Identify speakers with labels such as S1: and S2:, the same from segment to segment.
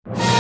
S1: မ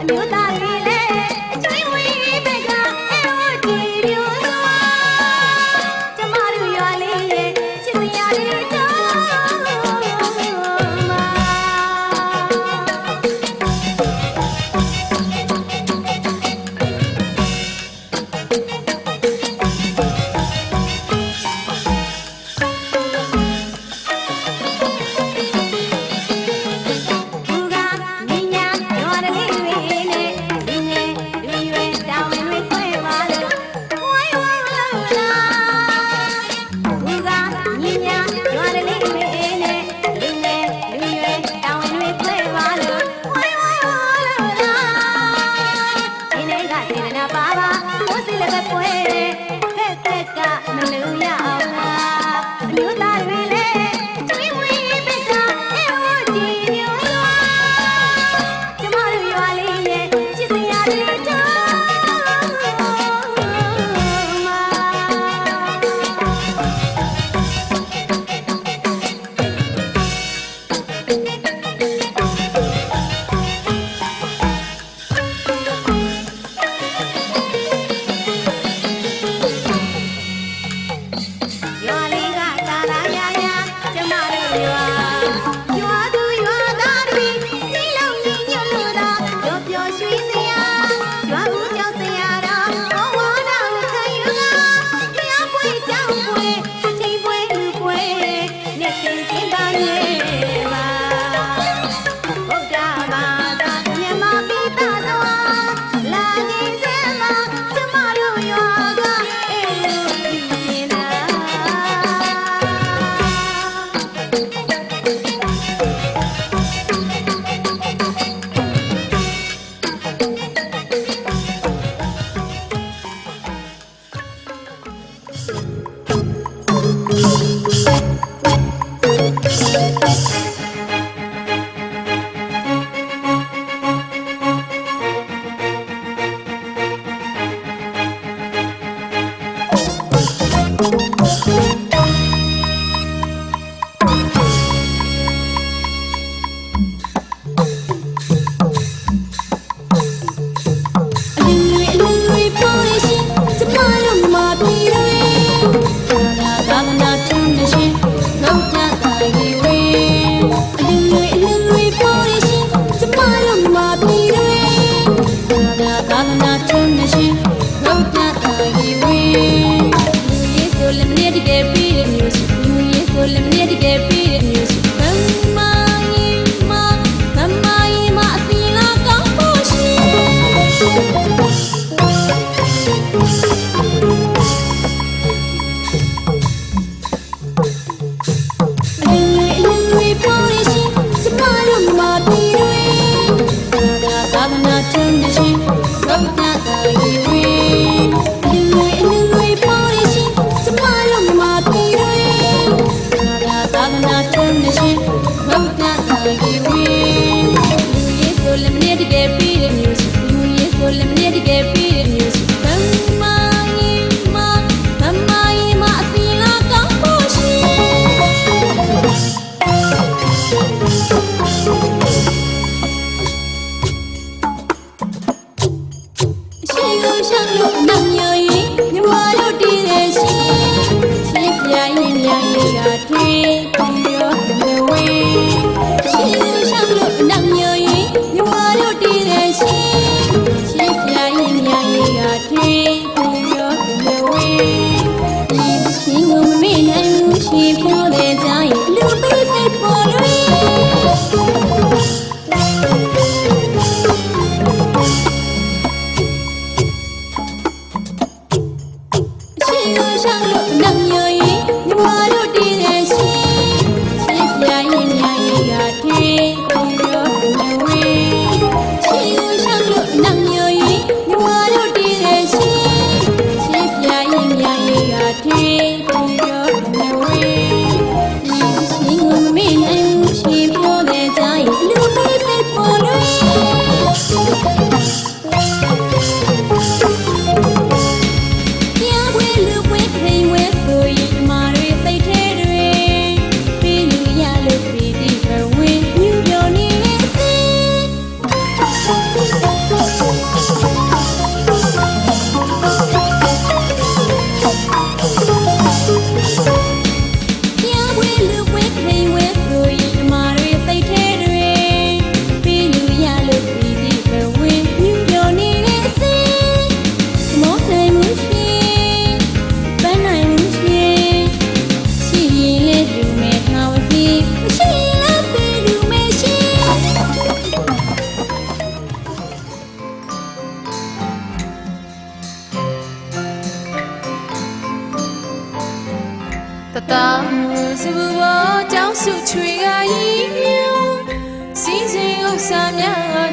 S1: We'll be right back.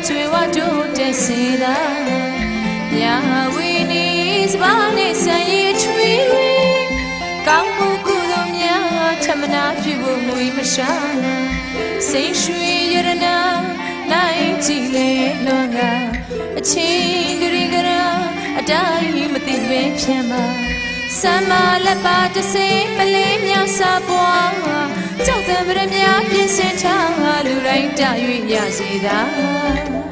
S1: ကျွေဝတို့တဲ့စေတာညာဝီနီစပါးနဲ့ဆန်ရည်ချွေကောင်းမှုကုသိုလ်များထမနာပြုဖို့ငွေမရှာစိတ်ရွှေရတနာနိုင်ကြည့်လေလွန်ကအချင်းဂရိဂရာအတိုင်းမသိပဲပြန်ပါစမ်းမလက်ပါတစေပလေးမြောက်စာပွားကြောက်တဲ့ဗရမများပြင်ဆင်ထားလူတိုင်းတ၍ရစေသာ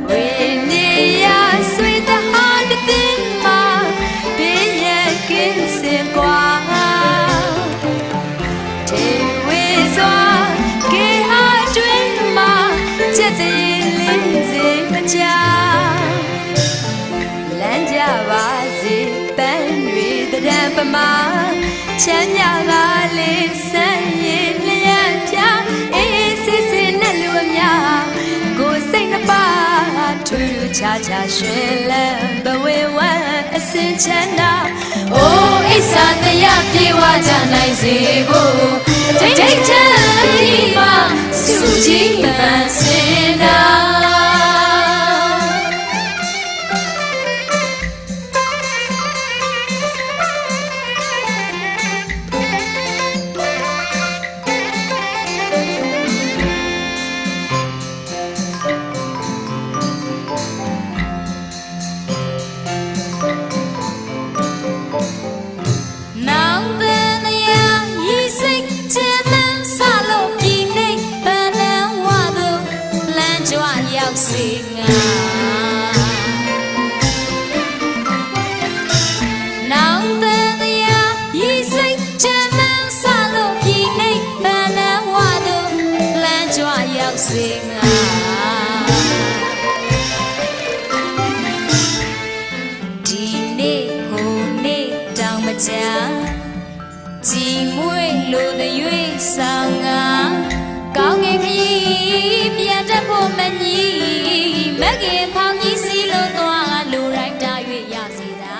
S1: ဝိနေယဆွေတဟာတသိမှာဘေးရကင်းစင်ကွာတေဝေစွာကေဟာတွင်မှာချက်သေးလေးစေမချလမ်းကြပါစေပန်းတွေတရံပမာချမ်းမြကားလေးဆန်းရင်လျက်ပြအေးစစ်စစ်နဲ့လူအများကိုစိတ်နှပါထူးထူးခြားခြားရွှင်လန်းဘဝဝမ်းအစင်ချမ်းသာအိုးအိဆာတရားပြေဝကြနိုင်စေဖို့ဒိတ်ချမ်းဒီမှာစုကြည်ပန်းစင်သာဒီနေ့ဟိုနေ့တောင်မကြကြည်မွေးလို့တဲ့ရွေးဆောင်ကကောင်းငယ်ခရီးပြန်တတ်ဖို့မညီမကင်ဖောင်းကြီးစီလို့သွားလူတိုင်းတာ၍ရစေသာ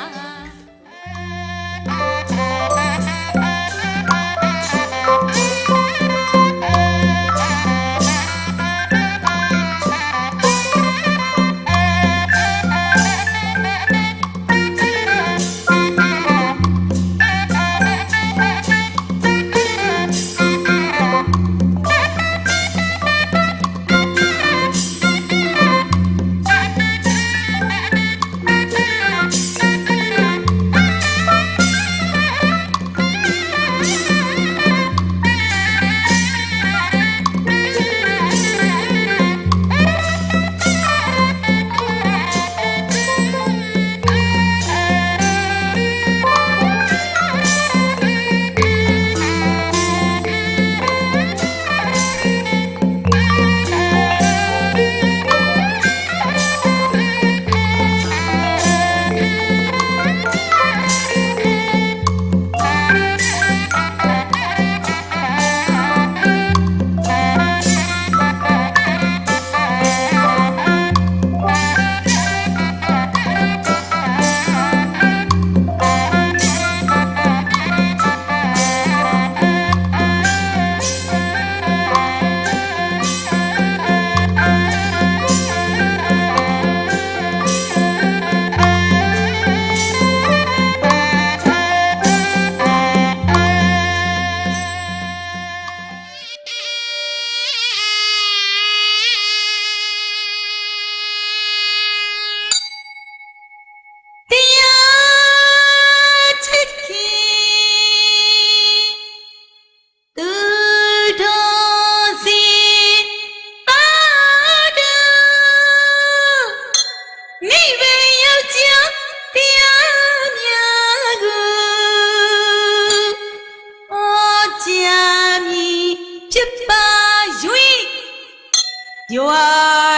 S1: ရွာ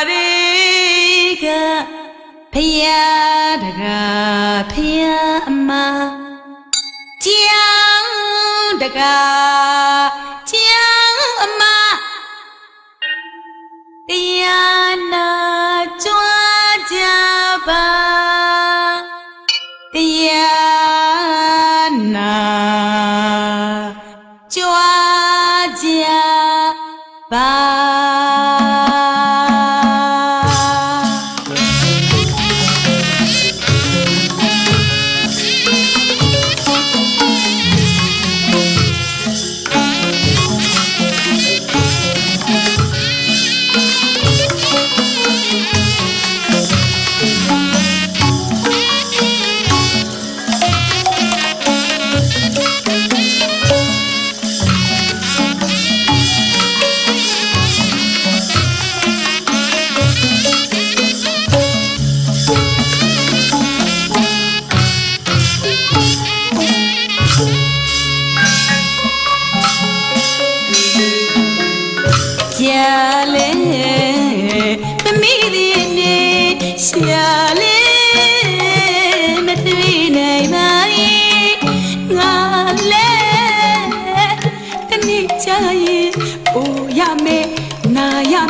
S1: တွေကဖယားတကားဖယားအမကြောင်တကားကြောင်အမတရားနာကြွားကြပါတရားနာကြွားကြပါ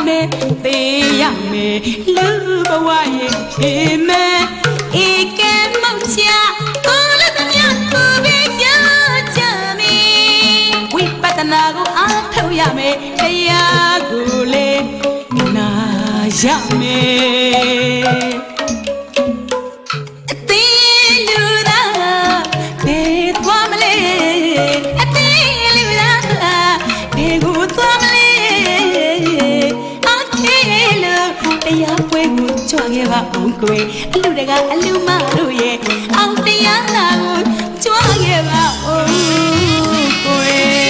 S2: me te ya me lu ba wa ye phi me e ke mo cha ko la ta nya ko be ya cha me wi pa ta na ko a thau ya me te ya ko le na ya me Chua ba ông quê lu daga lu ma lu ye ông tia la chua ye ba ông quê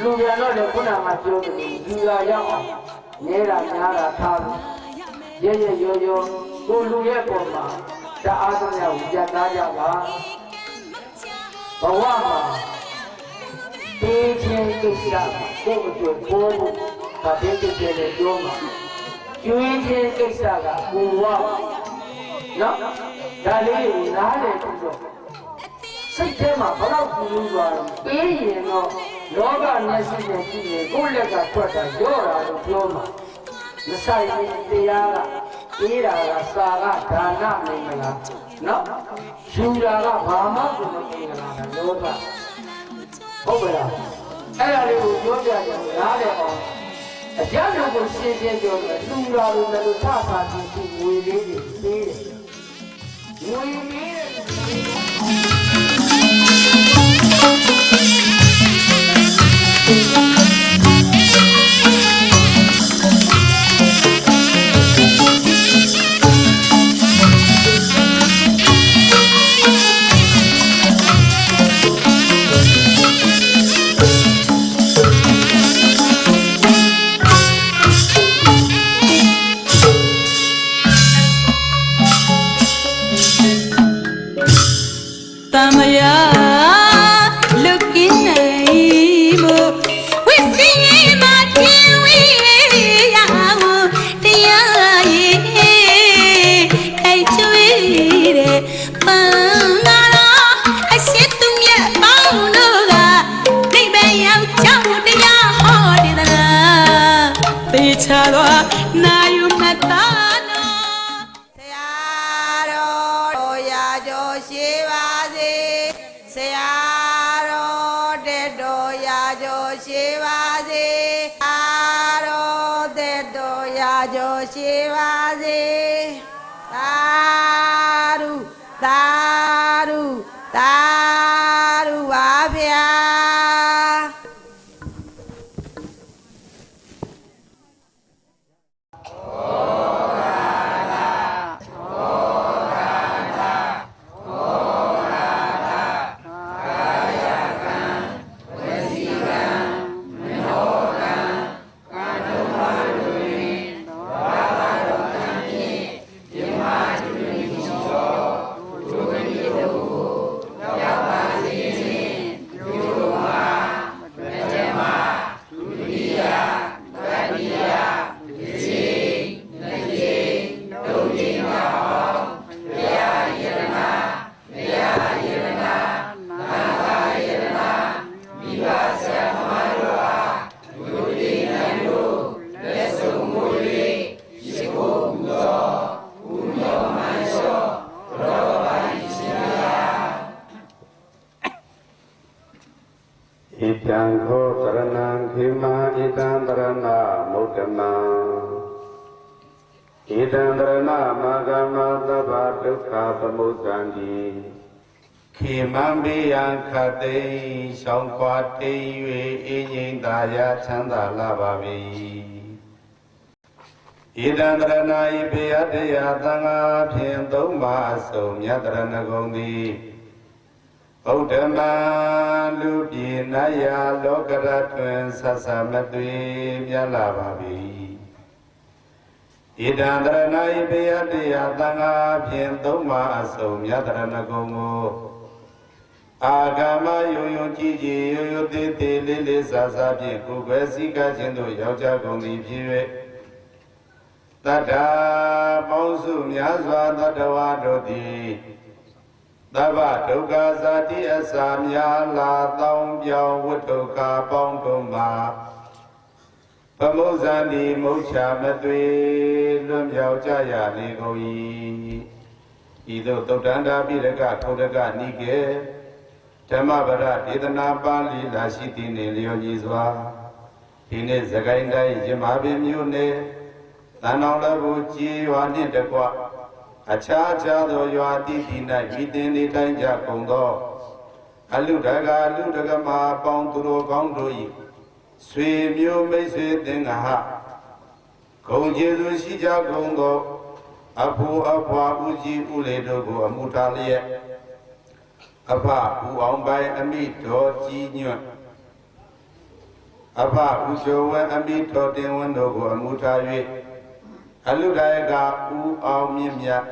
S3: လူပြန်တော့လေခုနကပြောတယ်လူလာရောက်အောင်နေတာညားတာထားလို့ရဲရဲရောရောကိုလူရဲ့ပုံမှာတအားသမျှကိုကြက်သားကြပါဘဝမှာတေးချင်းကိစ္စကိုအကျိုးကိုဒါဘေးကိစ္စတွေပြောမှာကျွေးချင်းကိစ္စကကိုဝနော်ဒါလေးကိုနားလည်ပြီးတော့စိတ်ထဲမှာဘလောက်ပူလို့သွားတော့အေးရင်တော့လောကမျက်စိနဲ့ကြည့်ရင်ကိုယ့်လက်ကထွက်တာရော့တာလို့ပြောမှာမဆိုင်ရင်တရားကအေးတာကစာကဒါနမင်္ဂလာနော်ယူတာကဘာမှမမင်္ဂလာတာလောကဟုတ်ပါလားအဲ့ဒါလေးကိုပြောပြကြတယ်နားလည်အောင်အကြမ်းကိုရှင်းရှင်းပြောတယ်လူလာလို့လည်းထထပြီးသူငွေလေးတွေပေးတယ်ငွေပေးတယ်
S4: ခေမံဘေးရန်ခတ်သိမ်းရှောင်းခွာတိမ်၍အင်းငိမ့်သာယာချမ်းသာလာပါ၏ဣဒံတရဏဤဘေယတရားသံဃာဖြင့်သုံးပါအစုံမြတ်တရဏဂုံသည်ဗုဒ္ဓမံလူပြည်နတ်ရာလောကရတွင်ဆက်ဆံမသွေမြတ်လာပါ၏ဣဒံတရဏဤဘေယတရားသံဃာဖြင့်သုံးပါအစုံမြတ်တရဏဂုံကိုအာဂမယုံယုံကြည်ကြည်ယုံယုံသေးသေးလေးလေးစားစားဖြင့်ကိုယ်ပဲစည်းကပ်ခြင်းတို့ရောက်ကြကုန်သည်ဖြစ်၍တတ္တာပေါင်းစုများစွာတတ္တဝါတို့သည်သဗ္ဗဒုက္ခဇာတိအစာများလာတောင်းပြောင်းဝိတုကာပေါင်းတို့မှာပမုဇ္ဇန္တိမုတ်ချမသွေလွတ်မြောက်ကြရလေကုန်၏ဤသို့သုတ်တန္တာပိရကထုဒ္ဓကနိကေဓမ္မပဒဒေသနာပါဠိလာရှိသည်နှင့်လျော်ညီစွာဒီနေ့စကိုင်းတိုင်းရမပင်မြို့နယ်တန်တော်လဘူကြီးရွာနှင့်တကွအခြားသောရွာတိတိ၌မိတင်နေတိုင်းကြကုန်သောအလုဒကာလူဒကမာပေါင်းသူတို့ကောင်းတို့၏ဆွေမျိုးမိတ်ဆွေသင်္ဃဟဂုံကျေးဇူးရှိကြကုန်သောအဖိုးအဖွာဦးကြီးဦးလေးတို့ကိုအမှုထားလျက်အဖဦးအောင်ပိုင်အမိတော်ကြီးညွတ်အဖဦးကျော်ဝဲအမိတော်တင်ဝင်းတို့ကိုအမှုထား၍အလုဒကဦးအောင်မြင့်မြတ်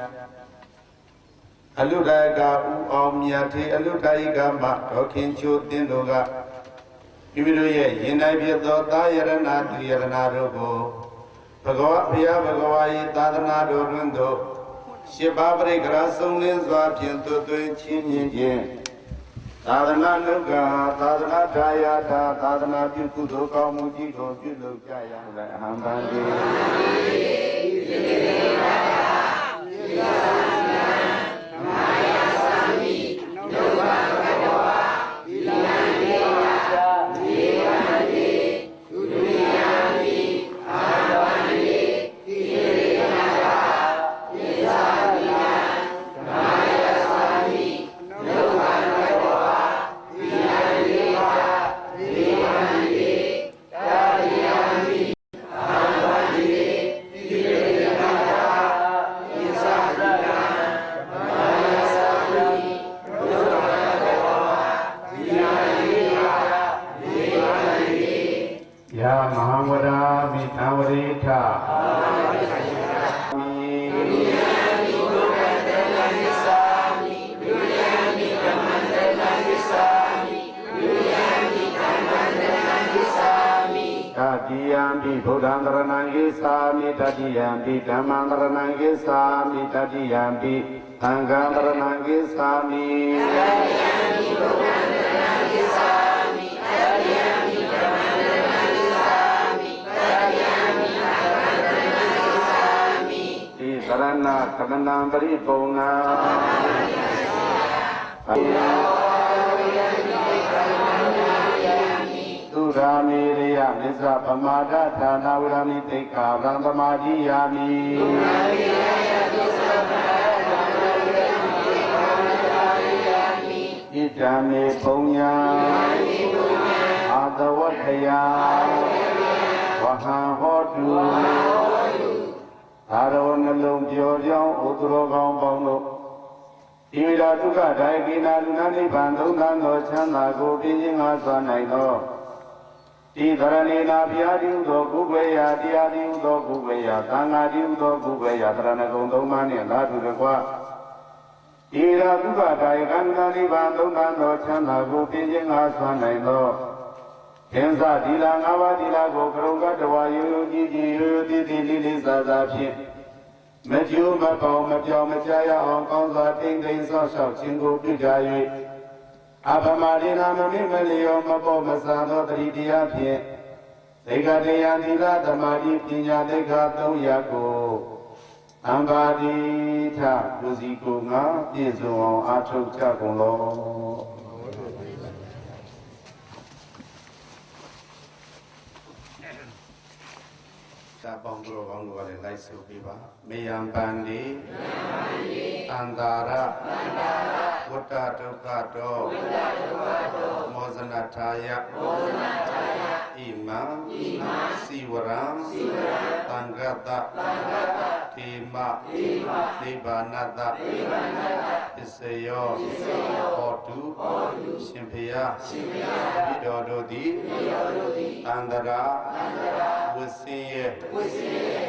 S4: အလုဒကဦးအောင်မြတ်ထေအလုဒကမတော်ခင်ချိုးတင်တို့ကမိမိတို့ရဲ့ရင်တိုင်းဖြစ်သောသာယရဏသူယရဏတို့ကိုဘဂဝါဘုရားဘဂဝါ၏သာသနာတော်တွင်သို့ရှစ်ပါးပရိက္ခရာဆုံးလင်းစွာဖြင့်သွတ်သွင်းချင်းမြင်ခြင်းသာသနာ့လုကသာသနာ့ထာယာထာသာသနာပြုကုသိုလ်ကောင်းမှုကြီးကိုပြုလုပ်ကြရမယ်အဟံဗန္တိဗုဒ္ဓံတရဏံဂိသာမိတတိယံပိဓမ္မံတရဏံဂိသာမိတတိယံပိသံဃံတရဏံဂိသာမိတတိယံပိဗုဒ္ဓံတရဏံဂိသာမိတတိယံပိဓမ္မံတရဏံဂိသာမိတတိယံပိသံဃံတရဏံဂိသာမိဣသရဏကမဏံပရိပုံနာသုရာမေရိယမစ္ဆပမာဒဌာနဝရဏိတိကာရံသမာဓိယာမိသုရာမေရိယမစ္ဆပမာဒဌာနဝရဏိတိကာရံသမာဓိယာမိဣဒံမေပုံညာအာတဝတ္ထယဝဟံဟောတုအာရောနှလုံးပြောကြောင်းဥဒရောကောင်းပေါင်းတို့ဣမိရာဒုက္ခဒိုင်ကိနာလူနာနိဗ္ဗာန်သုံးသန်းသောချမ်းသာကိုပြင်းခြင်းငါစွာနိုင်သောဒီသရဏေနာဘုရားတိဟုသောကုဝေယတရားတိဟုသောကုဝေယသံဃာတိဟုသောကုဝေယသရဏဂုံသုံးပါးနှင့်လာသူတကွာဣရာဒုက္ခဒိုင်ကန္တာနိဗ္ဗာန်သုံးသန်းသောချမ်းသာကိုပြင်းခြင်းငါစွာနိုင်သောသင်္သဒီလာ၅ပါးဒီလာကိုကရုံကတဝါယုယကြည်ကြည်ယုတိတိလေးလေးစားစားဖြင့်မကျိုးမပေါမပြောင်းမကြရအောင်ကောင်းစွာတိမ်တိမ်ဆောက်ရှောက်ခြင်းကိုပြုကြ၍အပမရိနာမမိမလျောမပေါ်မဆာသောတတိတရားဖြင့်သေကတရားသီလသမာဓိပညာသိက္ခာ၃ရပ်ကိုအံပါတိထလူစီကိုငါပြည့်စုံအောင်အားထုတ်ကြကုန်လောသာပေါင်း သူတော်ကောင်းတို့ကလည်းလိုက်ဆိုပေးပါမေယံပန္တိအန္တာရဝတ္တဒုက္ခတောမောဇနထာယဣမံစီဝရံသံဃတတိမနိဗ္ဗာနတပစ္စယောဟောတုရှင်ဖေယဤတော်တို့သည်အန္တရာဝဆင်းရဲ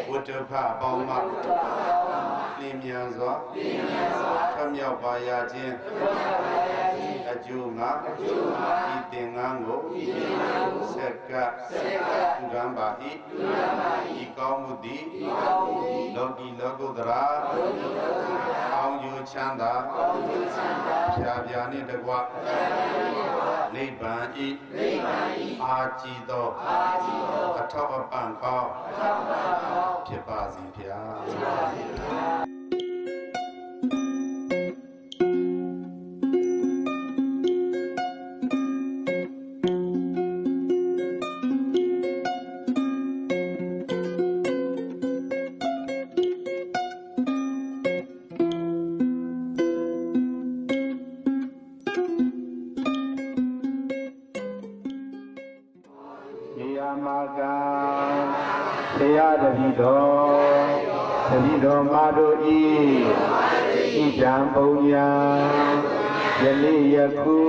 S4: ဝတ္တဖအပေါင်းမှလင်းမြန်စွာထမြောက်ပါရခြင်းအကျိုးငါဤသင်္ကန်းကိုဆက်ကကံပါဤကောင်းမှုသည်လောကီလောကုတ္တရာအောင်ယူချမ်းသာဖြာဖြာနှင့်တကွနိဗ္ဗာန်ဤအာကြည်သောအထောက်အပံ့ကောင်းဖြစ်ပါစေဗျာတရားတတိတော်မာတို့ဤဣဒံပုံညာယနေ့ယခု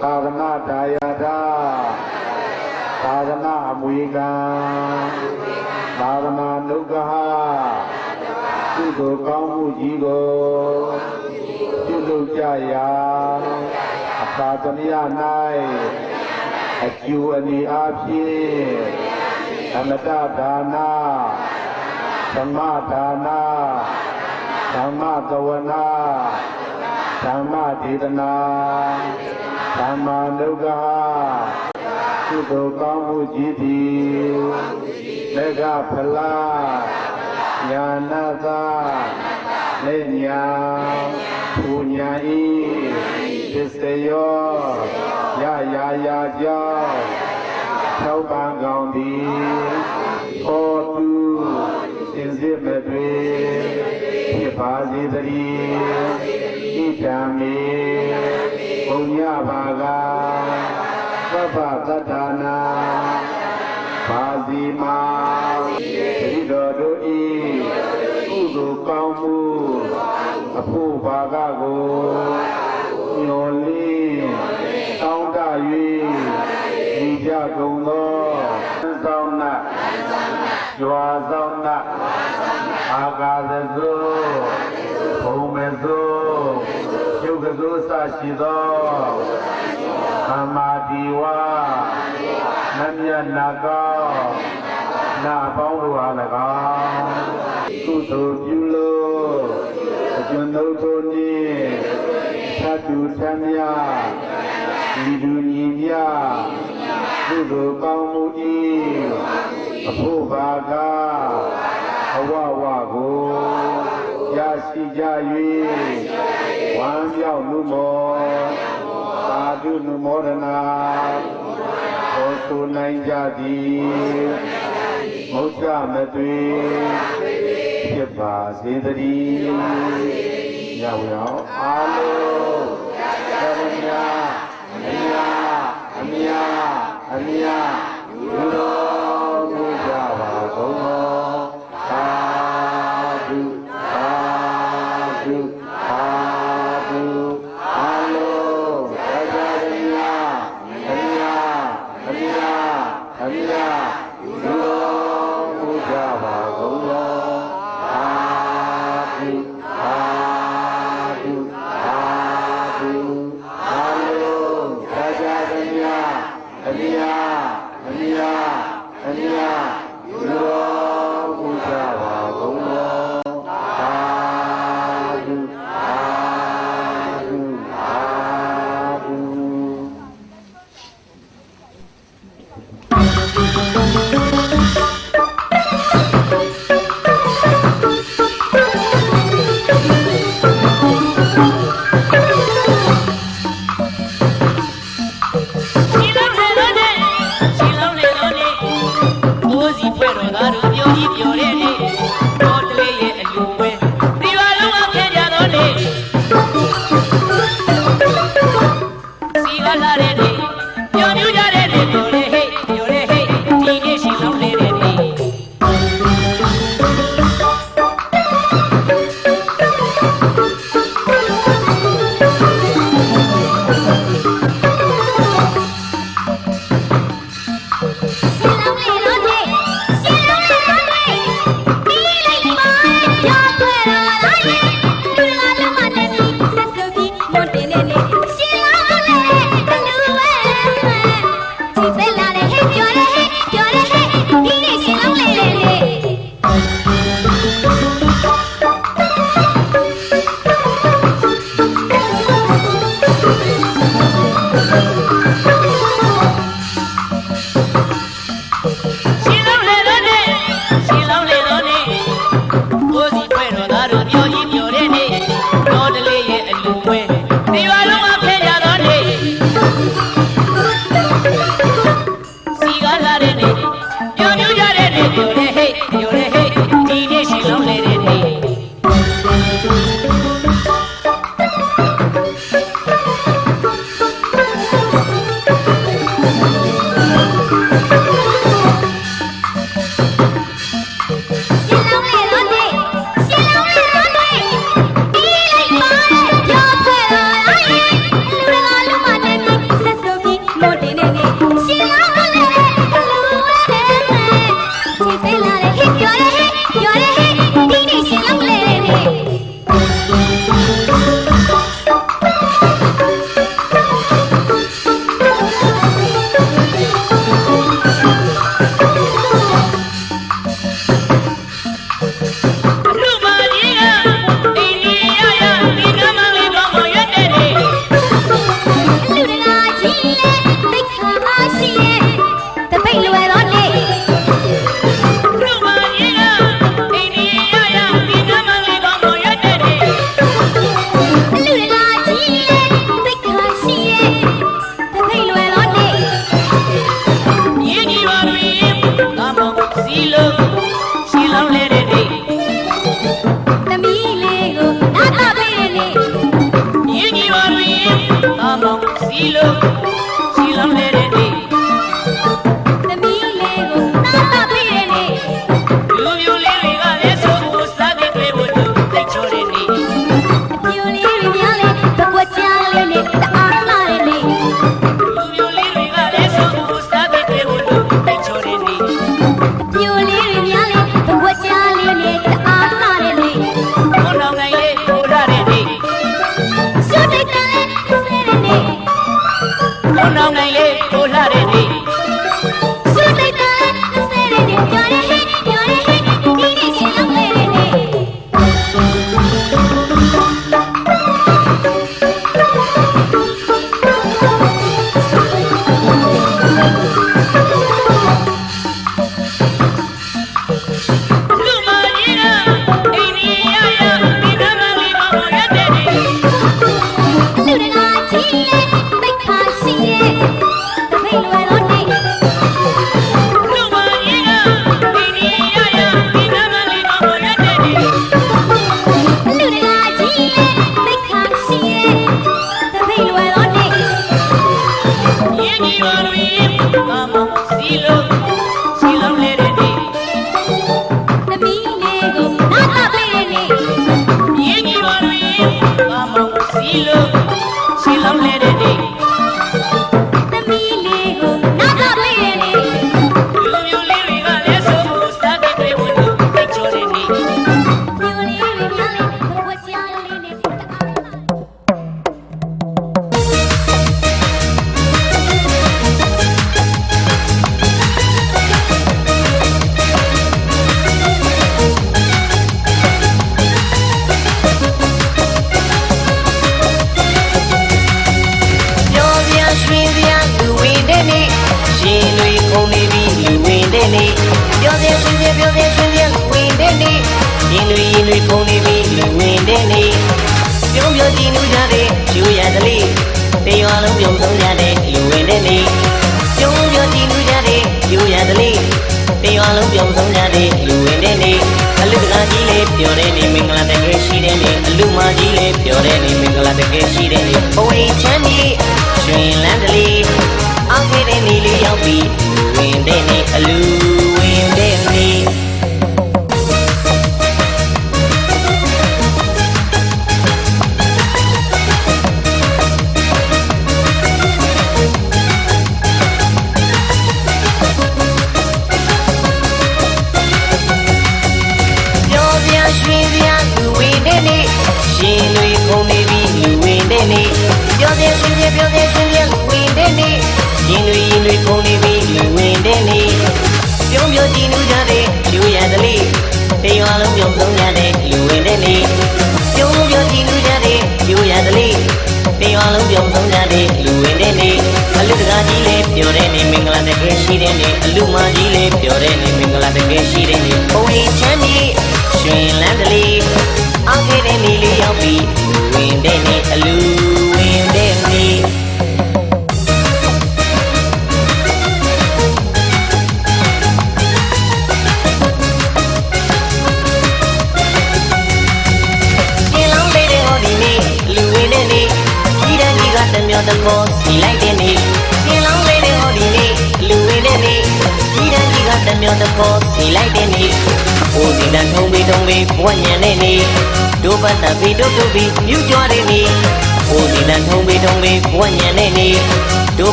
S4: သာသနာတရားသာသနာအမွေကံသာသနာနုက္ခကုသိုလ်ကောင်းမှုကြီးကိုပြုလုပ်ကြရာအခါသမယ၌အကျိုးအနေအားဖြင့်အမတဒါနာသမဒါနာသမသဝနာသမဒေသနာသမနုက္ခကုသိုလ်ကောင်းမှုကြီးသည်လက်ခဖလားညာနာသာလက်ညာပူညာဤပစ္စယောရရာကြောင့်သောပံကောင်းသည်ဟောတုစင်စစ်မတွေဖြစ်ပါစေတည်းဣဒံမေဘုံညပါကသဗ္ဗတတ္ထာနာပါစီမာတတိတော်တို့ဤကုသိုလ်ကောင်းမှုအဖို့ဘာကကိုညော်လေးတောင်းတ၍ဤကြကုန်သောသောင်းနာကျွာသောင်းနာအာကာသဇုဘုံမေဇုယုတ်ကဇုစရှိသောသမ္မာဒီဝနမြတ်နာကောနာပေါင်းတို့အား၎င်းကုသိုလ်ပြုလို့အကျွမ်းတို့တို့နှင့်သတ္တုသံမြဤသူညီမြကုသိုလ်ကောင်းမှု၏အဖို့ဘာကအဝဝကိုရရှိကြ၍ဝမ်းမြောက်မှုမောသာဓုနုမောဒနာဟောဆိုနိုင်ကြသည်မုတ်ချမသွေဖြစ်ပါစေတည်းညဝေအောင်အာလုံးသရဏအမြလူတော်မူကြပါကုန်သောသာဓုသာဓုသာဓုအာလုံးသရဏအမြလူတော်မူကြပါကုန်သောသာဓုသာဓုသာဓုအာလုံးသရဏအမြ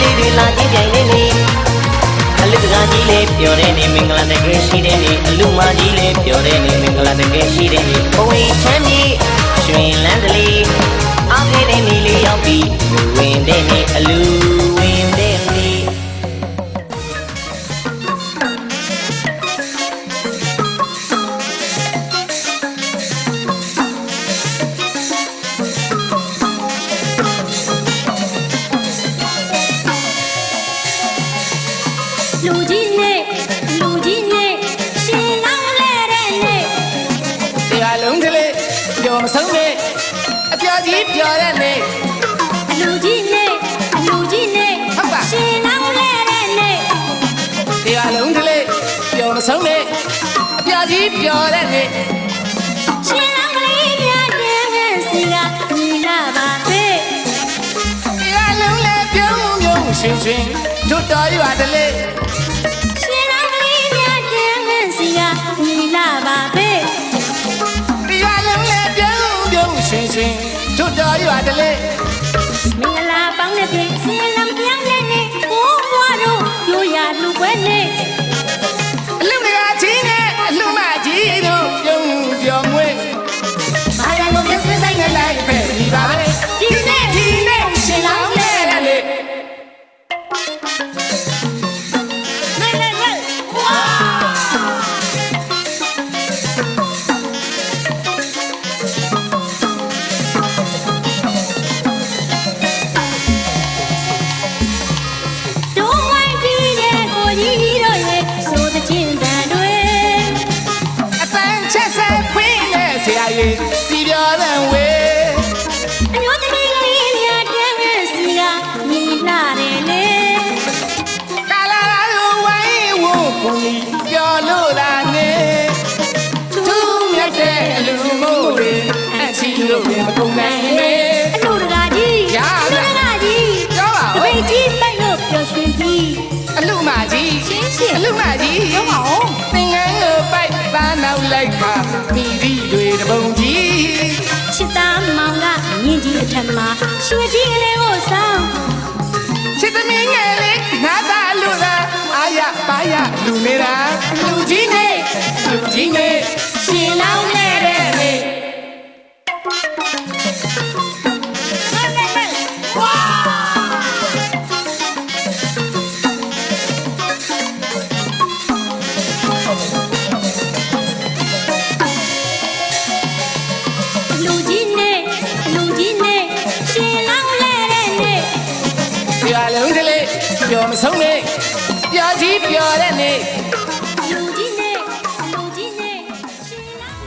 S5: လ လာကြီးပြိုင်နေနေအလူတကားကြီးလေးပြောတဲ့နေမင်္ဂလာတကယ်ရှိတဲ့နေအလူမကြီးလေးပြောတဲ့နေမင်္ဂလာတကယ်ရှိတဲ့နေဘဝချမ်းမြေရွှင်လန်းတလီအားခဲ့တဲ့နေလေးရောက်ပြီးဝင်တဲ့နေအလူဝင်တဲ့နေ
S2: လူကြီးနဲ့ရှင်လောင်းလဲတဲ့နဲ့
S3: တရားလုံးကလေးပျော်မဆုံးနဲ့အပြာကြီးပျော်တဲ့နေ့
S2: လူကြီးနဲ့ရှင်လောင်းလဲတဲ့နဲ့
S3: တရားလုံးကလေးပျော်မဆုံးနဲ့အပြာကြီးပျော်တဲ့နေ့
S2: ရှင်လောင်းလေးများတဲ့စီကညီလာပါပဲ
S3: တရားလုံးလည်းပြုံးပြုံးရွှင်ရွှင်တို့တော်ရွာတလေ
S2: ရှင်လောင်းလေးများတဲ့စီကညီလာပါပဲ
S3: တရားလုံးလည်းပြုံးပြုံးရွှင်ရွှင်တို့တော်ရွာတလေ
S2: မင်္ဂလာပေါင်းတဲ့ပြင်စင်လံပြောင်းတဲ့နေ့ဘိုးဘွားတို့ရိုးရလူပွဲနေ့
S3: အလူငါချင်းနဲ့အလူမကြီးတို့ပြုံးပျော်မွေးဘာရလို့ကစဆိုင်နဲ့လိုက်ပဲဒီပါပဲ
S2: ဒီနေ့
S3: ရှင်လောင်းလဲတဲ့နေ့
S2: ဝါတို့ဝိုင်းပြီးတဲ့ကိုကြီးတို့ရဲ့ဆိုတဲ့ချင်းတန်တွေ
S3: အပန်းချက်ဆက်ခွင်းနဲ့ဆရာကြီးစီပြောတဲ့ဝေး
S2: အမျိုးသမီးကလေးများတဲ့စီကညီလာတယ်လေ
S3: ကာလာတို့ဝိုင်းဝန်းကိုကြီးပြောလို့လာနေသူမြတ်တဲ့အလူမို့တွေအချီလို့မကုန်နိုင်လေ
S2: အလူတကာကြီး
S3: ရပါ
S2: အလူတကာကြီး
S3: ပြောပါ
S2: တ
S3: ဦး
S2: ပိတ်ကြီးပိုက်လို့ပျော်ရွှင်ပြီး
S3: အလူမကြီး
S2: ရှင်း
S3: အလူမကြီး
S2: ပြောပါဦး
S3: သင်္ကန်းကိုပိုက်သားနောက်လိုက်ခါမိသည့်တွေတပုံကြီး
S2: ချစ်သားမောင်ကမြင့်ကြီးအထက်မှာရွှေကြီးကလေးကိုစောင်း
S3: ချစ်သမီးငယ်လေးနာသာလူသာအာရပါရလူနေတာလူကြီးနဲ့ရှင်လောင်းလဲတဲ့နေ့
S2: လူကြီးနဲ့ရှင်လောင်းလဲတဲ့နေ့
S3: တရားလုံးကလေးပျော်မဆုံးနဲ့ပြာကြီးပျော်တဲ့နေ့
S2: လူကြီးနဲ့ရှင်လောင်း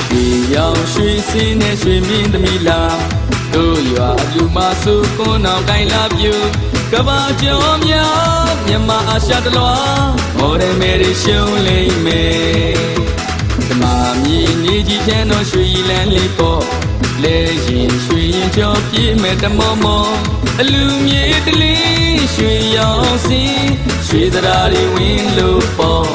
S6: ဒီရောက်ရွှေစင်းနဲ့ရွှေမင်းသမီးလာတို့ရွာလူမစုကွန်းအောင်ကိုင်းလာပြူကဘာကျော်များမြန်မာအာရှတလွားမော်ဒယ်မေရီရှုံးလိမ့်မယ်ဓမ္မမြည်နေကြီးချမ်းတော့ရွှေလန်းလေးပေါ့လဲရင်ရွှေရင်ကျော်ပြေးမဲ့တမောမောအလူမြေတလင်းရွှေရောင်စင်းရွှေသရာတွေဝင်လို့ပေါ့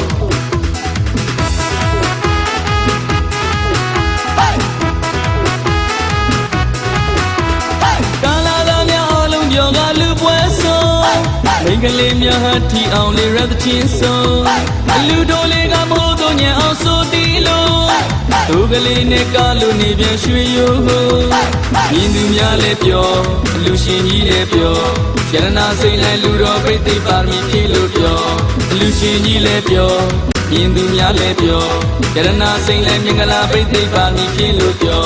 S6: မိန်းကလေးများဟာထီအောင်လေးရတဲ့ချင်းဆုံးအလူတော်လေးကမိုးတော့ညံအောင်ဆိုတီလို့သူကလေးနဲ့ကားလို့နေပြန်ရွှေရိုးမြင်သူများလည်းပြောအလူရှင်ကြီးလည်းပြောရတနာစိတ်လည်းလူတော်ပြိသိပါမီဖြည့်လို့ပြောအလူရှင်ကြီးလည်းပြောမြင်သူများလည်းပြောရတနာစိတ်လည်းမင်္ဂလာပြိသိပါမီဖြည့်လို့ပြော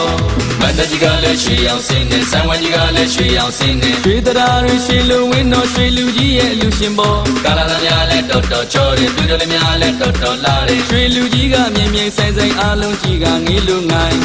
S6: မတကြီးကလည်းရွှေအောင်စင်းနဲ့ဆံဝကြီးကလည်းရွှေအောင်စင်းနဲ့ရွှေတရားတွေရွှေလူဝင်းတော်ရွှေလူကြီးရဲ့လူရှင်ပေါ်ကာလာသားများလည်းတော်တော်ချောတယ်သူတို့လည်းများလည်းတော်တော်လာတယ်ရွှေလူကြီးကမြင်မြင်ဆိုင်ဆိုင်အားလုံးကြီးကငေးလူငိုင်း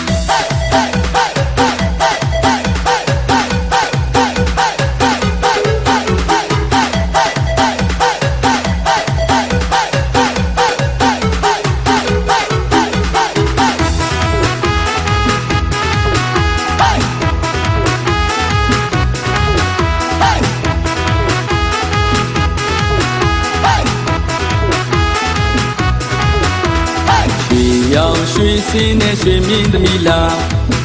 S6: ရွှေစင်းနဲ့ရွှေမြင့်သမီးလား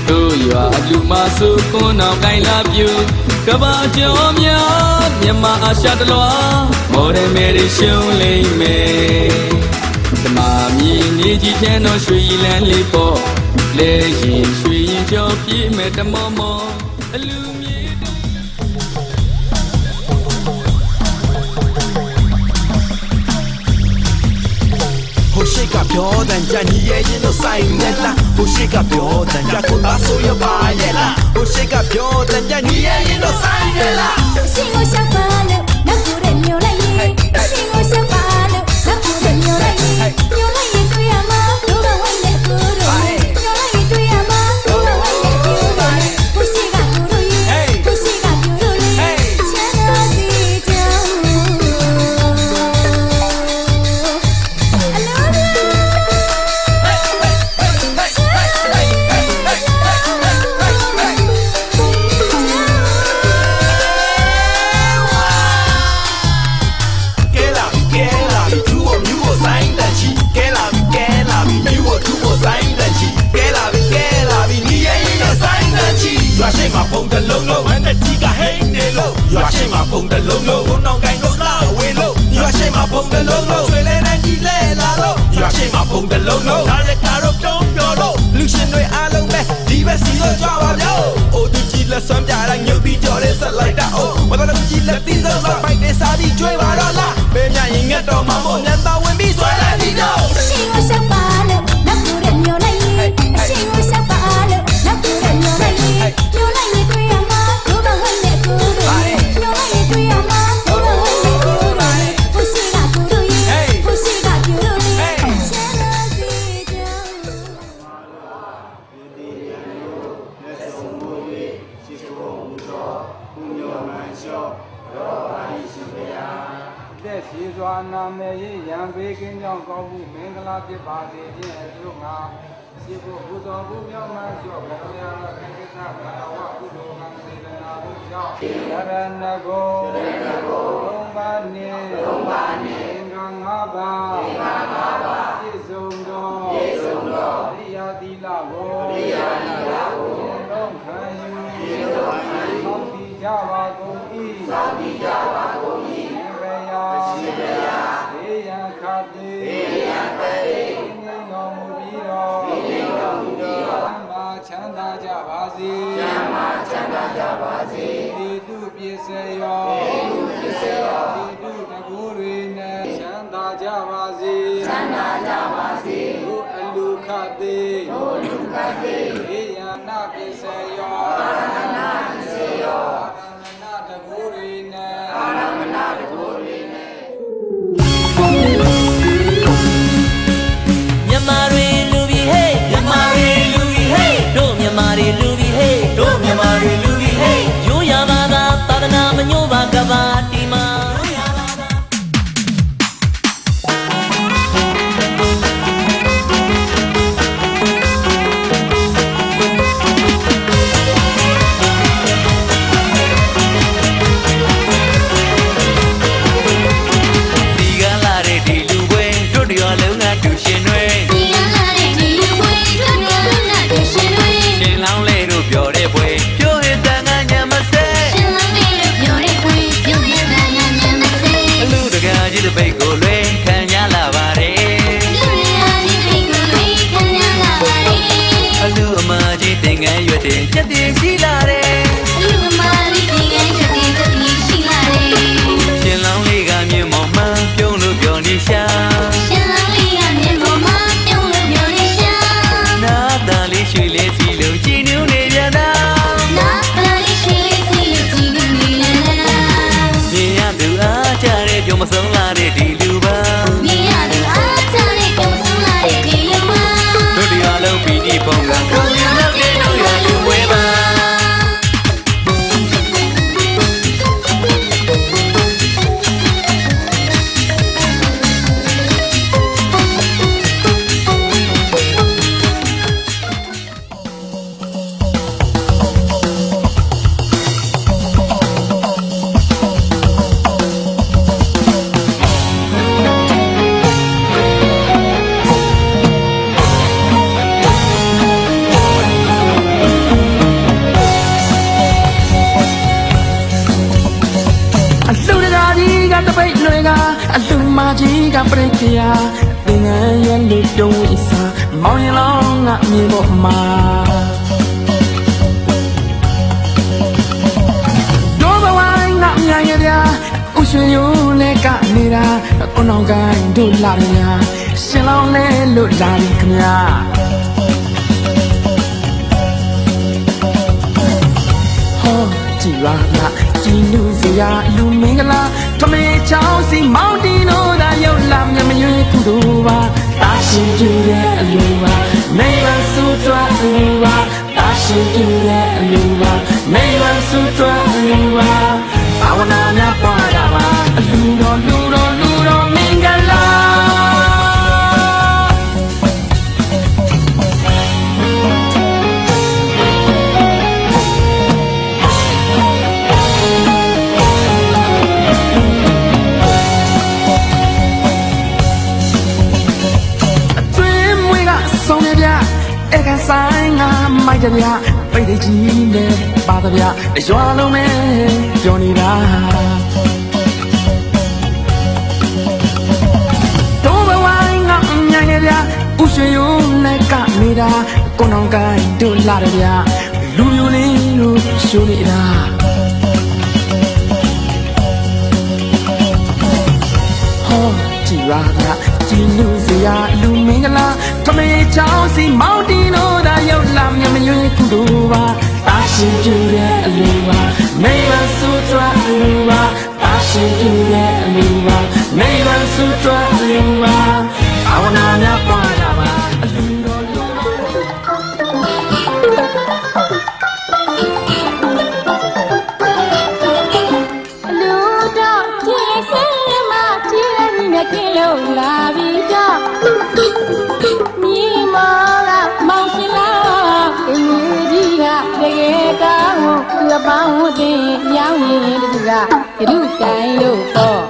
S6: တို့ရွာအလူမဆုကွန်းအောင်ကိုင်လာပြူကဘာကျော်များမြန်မာအာရှတလွားမော်ဒယ်မယ်ရီရှုံးလိမ့်မယ်ဓမ္မမြင်နေကြည့်ချမ်းတော့ရွှေလန်းလေးပေါ့လဲရင်ရွှေရင်ကျော်ပြည့်မဲ့တမောမောအလူမြေတို့
S7: ဟိုရှိကပြောတဲ့ကြညီရဲ့ရင်တို့ဆိုင်နေလားဟိုရှိကပြောတဲ့ကြကိုပါဆိုရပါရဲ့လားဟိုရှိကပြောတဲ့ကြညီရဲ့ရင်တို့ဆိုင်နေလား
S2: ရှင်ကိုရှောက်ပါလို့နောက်ကိုတဲ့မျိုးလိုက်ရင်ရှင်ကိုရှောက်ပါလို့နောက်ကိုတဲ့မျိုးလိုက်ရင်မျိုးလိုက်ရင်တွေ့ရမှာတို့ကဝိုင်းတဲ့ကိုတို့မျိုးလိုက်ရင်တွေ့ရမှာတို့ကဝိုင်းတဲ့ကိုတို့ဟိုရှိကကိုတို့ရင်ဟိုရှိကကိုတို့လေးချမ်းသာစီကြောင်း
S7: ရွာရှိမှာပုံတလုံးလုံးဝမ်းတဲ့ကြီးကဟိန်းနေလို့ရွာရှိမှာပုံတလုံးလုံးဘုံနောင်ကိုင်းတို့လာဝေလို့ရွာရှိမှာပုံတလုံးလုံးဆွေလဲနဲ့ကြီးလဲလာလို့ရွာရှိမှာပုံတလုံးလုံးဒါရကာတော့ပြုံးပြောလို့လူရှင်တွေအားလုံးပဲဒီပဲစီလို့ကြွားပါဗျို့အိုသူကြီးလက်ဆွမ်းပြတိုင်းညုတ်ပြီးကြော်ရဲဆက်လိုက်တာအိုဝတ်တော်ကြီးလက်ပြီးဆုံးတော့ပိုက်တဲ့စားပြီးကျွေးပါတော့လားဘေးမြရင်ငတ်တော်မှာမို့ညံတော်ဝင်ပြီးဆွဲလိုက်ပြီးတော့
S2: ရှင်ကိုရှောက်ပါလို့နောက်ကိုတဲ့မျိုးလိုက်ရင်ရှင်ကိုရှောက်ပါလို့နောက်ကိုတဲ့မျိုးလိုက်ရင်မျိုးလိုက်ရင်တွေ့ရမှာတို့ကဝိုင်းတဲ့ကိုတို့မျိုးလိုက်ရင်တွေ့ရမှာတို့ကဝိုင်းတဲ့ကိုတို့ဟိုရှိကကိုတို့ရင်ဟိုရှိကကိုတို့လေးချမ်းသာစီကြောင်း
S3: တဲ့ရှိစွာနာမေရံပေးကင်းကြောင်းကောင်းမှုမင်္ဂလာဖြစ်ပါစေခြင်းအကျိုးငါရှိဖို့ဘုတော်ဘုမြောက်မှကျော်ဘုရားတော်ကိစ္စဘာဝကုသိုလ်ကံစေတနာဘုကြောင့်ရဏဂုံသုံးပါးနှင့်သင်္ကန်း၅ပါးပြည့်စုံသောရိယာသီလကိုလုံးခံယူသောက်တည်ကြပါကုန်၏ဘေးရန်ခတ်သည်ငြိမ်းတော်မူပြီးတော့ချမ်းသာကြပါစေဒီတုပစ္စယောဒီတုတကူတွေနဲ့ချမ်းသာကြပါစေတို့အလူခတ်သည်ဘေးရန်နာပစ္စယောတကူတွေနဲ့
S5: မြန်မာတွေလူပြီးဟေးမြန်မာတွေလူပြီးဟေးတို့မြန်မာတွေလူပြီးဟေးတို့မြန်မာတွေလူပြီးဟေးရိုးရပါသာသာသနာမညှို့ပါကဘာတီမာချက်တည်ရှိလာတယ်လူမလေးဒီကချက်တည်ရှိလာတယ်ရှင်လောင်းလေးကမြင်မောင်မှပြုံးလို့ပြောနေရှာရှင်လောင်းလေးကမြင်မောင်မှပြုံးလို့ပြောနေရှာနာတာလေးရွှေလေးစီလို့ကြည်နူးနေပြန်တာနာတာလေးရွှေလေးစီလို့ကြည်နူးနေပြန်တာမြင်ရသူအားကြတဲ့ပြုံးမဆုံးလာတဲ့ဒီလူပါမြင်ရသူအားကြတဲ့ပြုံးမဆုံးလာတဲ့ဒီလူပါတို့ဒီအားလုံးပြီးဒီပုံကကိုယ်ရလောက်တဲ့တို့ရလူဝဲပါ
S6: ကပရိခေယသင်ငယ်ရဲ့လူတုံးဝိစာမောင်ရင်လောင်းငါမြေပေါ်မှာဒိုးဘဝငါမြန်ရဗျာဥရွှေယိုးလဲကနေရာကိုနောင်ကိုင်းတို့လာရညာရှင်လောင်းလဲလို့လာပြီခင်ဗျာဟောကြည်လာလားကြည်လူစရာလူမင်္ဂလာထမေချောင်းစီမောင်တီနိုးသာရောက်လာမြမရွေးကုသိုလ်ပါတာရှင်ကျူရဲ့အလူပါမိမဆူတွားအလူပါတာရှင်ကျူရဲ့အလူပါမိမဆူတွားအလူပါဘာဝနာများပွားတာပါအလူတော်လူတော်လူတော်မင်္ဂလာဆိုင်ငါမိုက်ကြဗျာပိတ်ကြီးနဲ့ပါတဗျာရွာလုံးနဲ့ပြောနေတာတို့ဘဝငါညံ့ရဗျာဥရွှေယုံနဲ့နေတာကိုနောင်ကိုင်းတို့လာတယ်ဗျာလူမျိုးလေးတို့ရှိုးနေတာဟောကြည်လာဗျာကြည်လူစရာလူမင်္ဂလာထမေချောင်းစီမောင်တီနိုးသာရောက်လာမြမရွေးကုသိုလ်ပါတာရှင်ကျူတဲ့အလူပါမိမဆူတွားအလူပါတာရှင်ကျူတဲ့အလူပါမိမဆူတွားအလူပါအဝနာများပွားတာပါအလူတော်လူ
S2: လူတော့ဒီစဲမတီးရနေကင်းလို့လာပြီးတော့မြေမောကမောင်ရှင်လာအင်းကြီးကတကယ်ကောင်းသူအပေါင်းတင်ရောင်းရင်တူကရုတိုင်လို့တော့